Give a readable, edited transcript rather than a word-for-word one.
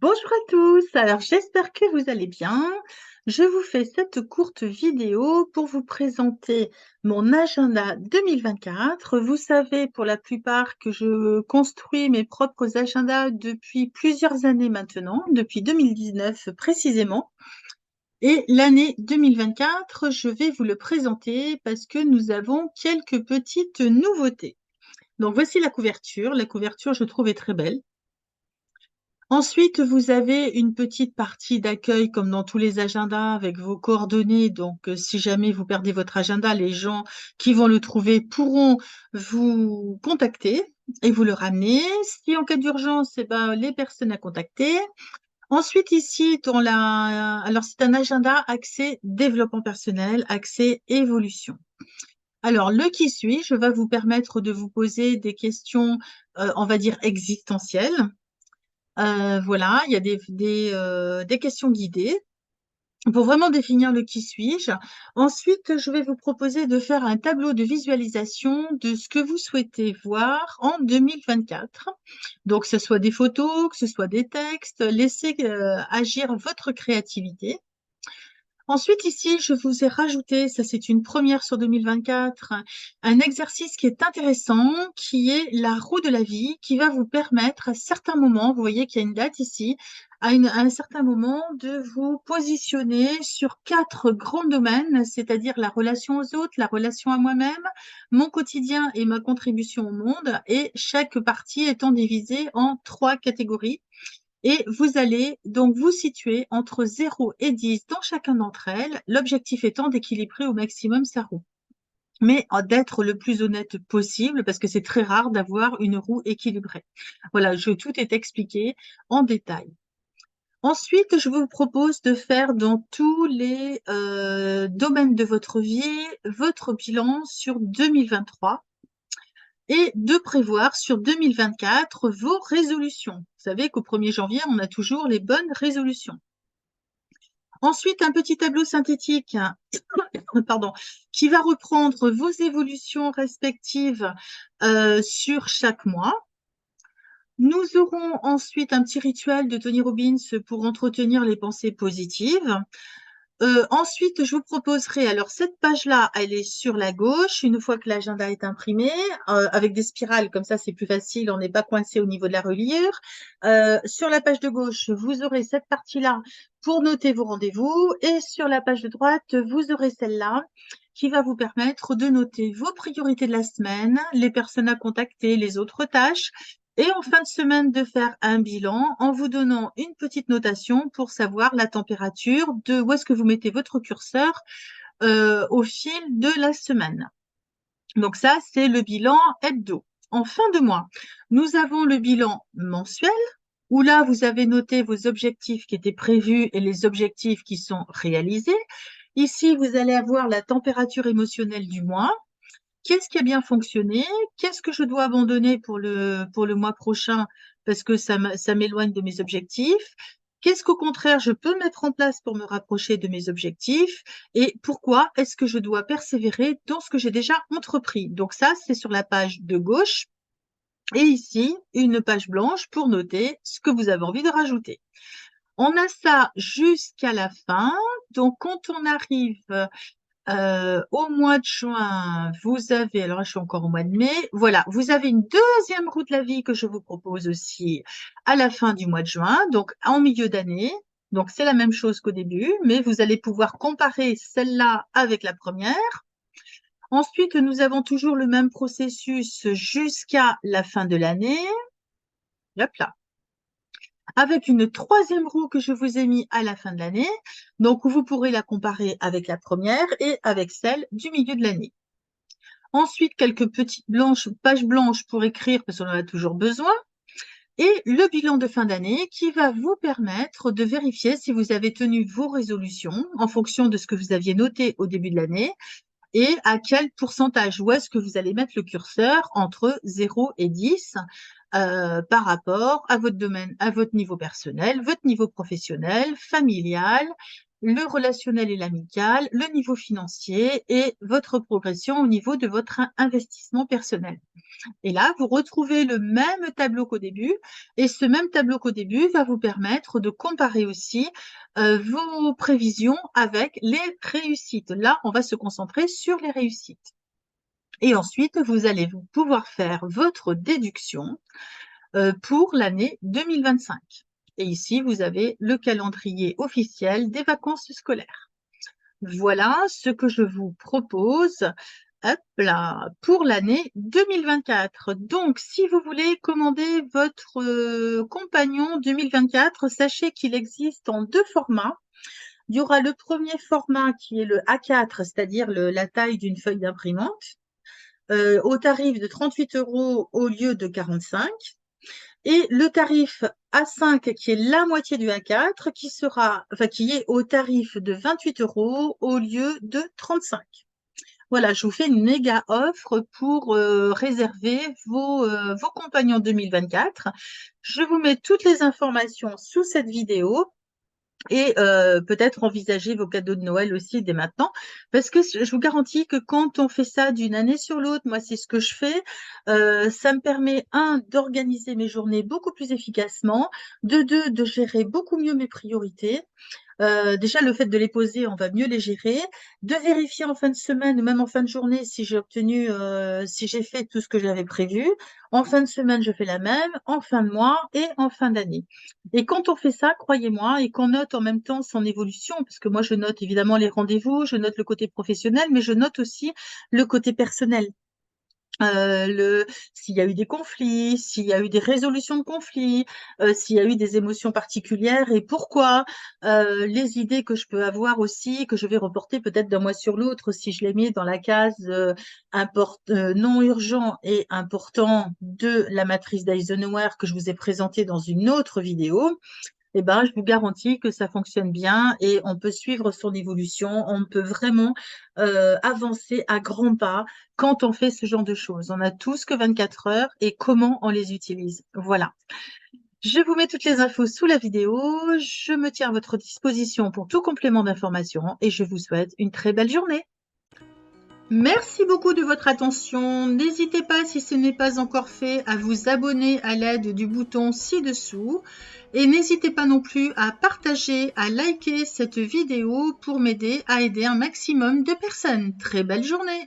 Bonjour à tous, alors j'espère que vous allez bien. Je vous fais cette courte vidéo pour vous présenter mon agenda 2024. Vous savez pour la plupart que je construis mes propres agendas depuis plusieurs années maintenant, depuis 2019 précisément. Et l'année 2024, je vais vous le présenter parce que nous avons quelques petites nouveautés. Donc voici la couverture. La couverture, je trouve, est très belle. Ensuite, vous avez une petite partie d'accueil comme dans tous les agendas avec vos coordonnées. Donc, si jamais vous perdez votre agenda, les gens qui vont le trouver pourront vous contacter et vous le ramener. Si en cas d'urgence, eh ben, les personnes à contacter. Ensuite, ici, alors c'est un agenda axé développement personnel, axé évolution. Alors, le qui suis-je va vous permettre de vous poser des questions, on va dire existentielles. Voilà, il y a des questions guidées pour vraiment définir le qui suis-je. Ensuite, je vais vous proposer de faire un tableau de visualisation de ce que vous souhaitez voir en 2024. Donc, que ce soit des photos, que ce soit des textes, laissez agir votre créativité. Ensuite, ici, je vous ai rajouté, ça c'est une première sur 2024, un exercice qui est intéressant, qui est la roue de la vie, qui va vous permettre à certains moments, vous voyez qu'il y a une date ici, à un certain moment de vous positionner sur 4 grands domaines, c'est-à-dire la relation aux autres, la relation à moi-même, mon quotidien et ma contribution au monde, et chaque partie étant divisée en 3 catégories. Et vous allez donc vous situer entre 0 et 10 dans chacun d'entre elles, l'objectif étant d'équilibrer au maximum sa roue. Mais d'être le plus honnête possible, parce que c'est très rare d'avoir une roue équilibrée. Voilà, tout est expliqué en détail. Ensuite, je vous propose de faire dans tous les domaines de votre vie votre bilan sur 2023 et de prévoir sur 2024 vos résolutions. Vous savez qu'au 1er janvier, on a toujours les bonnes résolutions. Ensuite, un petit tableau synthétique pardon, qui va reprendre vos évolutions respectives sur chaque mois. Nous aurons ensuite un petit rituel de Tony Robbins pour entretenir les pensées positives. Ensuite, je vous proposerai, alors cette page-là, elle est sur la gauche, une fois que l'agenda est imprimé, avec des spirales, comme ça c'est plus facile, on n'est pas coincé au niveau de la reliure. Sur la page de gauche, vous aurez cette partie-là pour noter vos rendez-vous, et sur la page de droite, vous aurez celle-là qui va vous permettre de noter vos priorités de la semaine, les personnes à contacter, les autres tâches, et en fin de semaine, de faire un bilan en vous donnant une petite notation pour savoir la température de où est-ce que vous mettez votre curseur au fil de la semaine. Donc ça, c'est le bilan hebdo. En fin de mois, nous avons le bilan mensuel où là, vous avez noté vos objectifs qui étaient prévus et les objectifs qui sont réalisés. Ici, vous allez avoir la température émotionnelle du mois. Qu'est-ce qui a bien fonctionné? Qu'est-ce que je dois abandonner pour le mois prochain parce que ça m'éloigne de mes objectifs? Qu'est-ce qu'au contraire je peux mettre en place pour me rapprocher de mes objectifs? Et pourquoi est-ce que je dois persévérer dans ce que j'ai déjà entrepris? Donc ça, c'est sur la page de gauche. Et ici, une page blanche pour noter ce que vous avez envie de rajouter. On a ça jusqu'à la fin. Donc, quand on arrive au mois de juin, vous avez, alors là, je suis encore au mois de mai, voilà, vous avez une deuxième roue de la vie que je vous propose aussi à la fin du mois de juin, donc en milieu d'année. Donc, c'est la même chose qu'au début, mais vous allez pouvoir comparer celle-là avec la première. Ensuite, nous avons toujours le même processus jusqu'à la fin de l'année. Hop là. Avec une troisième roue que je vous ai mis à la fin de l'année. Donc, vous pourrez la comparer avec la première et avec celle du milieu de l'année. Ensuite, quelques petites pages blanches pour écrire parce qu'on en a toujours besoin. Et le bilan de fin d'année qui va vous permettre de vérifier si vous avez tenu vos résolutions en fonction de ce que vous aviez noté au début de l'année et à quel pourcentage, où est-ce que vous allez mettre le curseur entre 0 et 10 par rapport à votre domaine, à votre niveau personnel, votre niveau professionnel, familial le relationnel et l'amical, le niveau financier et votre progression au niveau de votre investissement personnel. Et là, vous retrouvez le même tableau qu'au début et ce même tableau qu'au début va vous permettre de comparer aussi, vos prévisions avec les réussites. Là, on va se concentrer sur les réussites et ensuite, vous allez pouvoir faire votre déduction, pour l'année 2025 et ici, vous avez le calendrier officiel des vacances scolaires. Voilà ce que je vous propose, hop là, pour l'année 2024. Donc, si vous voulez commander votre compagnon 2024, sachez qu'il existe en 2 formats. Il y aura le premier format qui est le A4, c'est-à-dire la taille d'une feuille d'imprimante, au tarif de 38 € au lieu de 45. Et le tarif A5 qui est la moitié du A4 qui est au tarif de 28 € au lieu de 35. Voilà, je vous fais une méga offre pour réserver vos compagnons 2024. Je vous mets toutes les informations sous cette vidéo et peut-être envisager vos cadeaux de Noël aussi dès maintenant. Parce que je vous garantis que quand on fait ça d'une année sur l'autre, moi c'est ce que je fais, ça me permet, d'organiser mes journées beaucoup plus efficacement, de 2, de gérer beaucoup mieux mes priorités. Déjà le fait de les poser, on va mieux les gérer, de vérifier en fin de semaine ou même en fin de journée si si j'ai fait tout ce que j'avais prévu. En fin de semaine, je fais la même, en fin de mois et en fin d'année. Et quand on fait ça, croyez-moi, et qu'on note en même temps son évolution, parce que moi je note évidemment les rendez-vous, je note le côté professionnel, mais je note aussi le côté personnel. S'il y a eu des conflits, s'il y a eu des résolutions de conflits, s'il y a eu des émotions particulières et pourquoi, les idées que je peux avoir aussi, que je vais reporter peut-être d'un mois sur l'autre si je les mets dans la case non urgent et important de la matrice d'Eisenhower que je vous ai présentée dans une autre vidéo. Eh ben, je vous garantis que ça fonctionne bien et on peut suivre son évolution. On peut vraiment avancer à grands pas quand on fait ce genre de choses. On a tous que 24 heures et comment on les utilise. Voilà. Je vous mets toutes les infos sous la vidéo. Je me tiens à votre disposition pour tout complément d'information et je vous souhaite une très belle journée. Merci beaucoup de votre attention. N'hésitez pas, si ce n'est pas encore fait, à vous abonner à l'aide du bouton ci-dessous. Et n'hésitez pas non plus à partager, à liker cette vidéo pour m'aider à aider un maximum de personnes. Très belle journée!